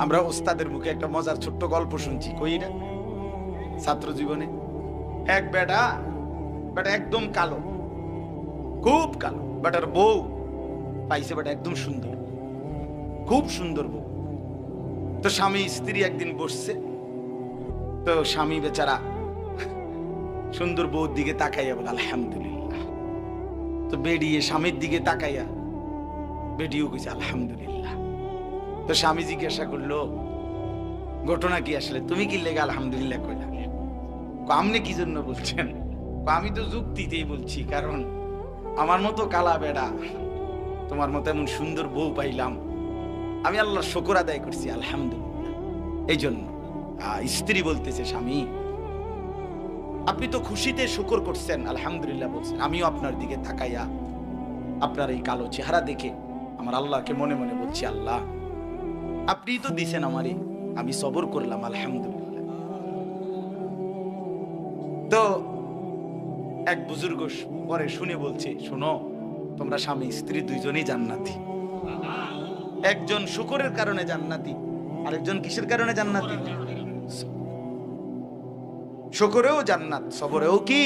আমরা ওস্তাদের মুখে একটা মজার ছোট্ট গল্প শুনছি, কই না ছাত্র জীবনে। এক বেটা একদম কালো, খুব কালো। বেটার বউ পাইছে, বেটা একদম সুন্দর, খুব সুন্দর বউ। তো স্বামী স্ত্রী একদিন বসছে, তো স্বামী বেচারা সুন্দর বউর দিকে তাকাইয়া বলে আলহামদুলিল্লাহ। তো বেরিয়ে স্বামীর দিকে তাকাইয়া বেডিও কইছে আলহামদুলিল্লাহ। তো স্বামী জিজ্ঞাসা করলো, ঘটনা কি আসলে, তুমি কি লেগে আলহামদুলিল্লাহ কইলা? আপনি কি জন্য বলছেন? আমি তো যুক্তিতেই বলছি, কারণ আমার মতো কালা বেড়া, তোমার মতো এমন সুন্দর বউ পাইলাম, আমি আল্লাহর শুকর আদায় করছি আলহামদুলিল্লাহ। এই জন্য স্ত্রী বলতেছে, স্বামী আপনি তো খুশিতে শুকর করছেন, আলহামদুলিল্লাহ বলছেন, আমিও আপনার দিকে তাকাইয়া আপনার এই কালো চেহারা দেখে আমার আল্লাহকে মনে মনে বলছি, আল্লাহ আপনি তো দিছেন আমারে, আমি সবর করলাম আলহামদুলিল্লাহ। তো এক বুজুর্গ পরে শুনে বলছে, শোনো, তোমরা স্বামী স্ত্রী দুইজনই জান্নাতি। একজন শুকরের কারণে জান্নাতি, আরেকজন কিসের কারণে জান্নাতি? শুকরেও জান্নাত, সবরেও কি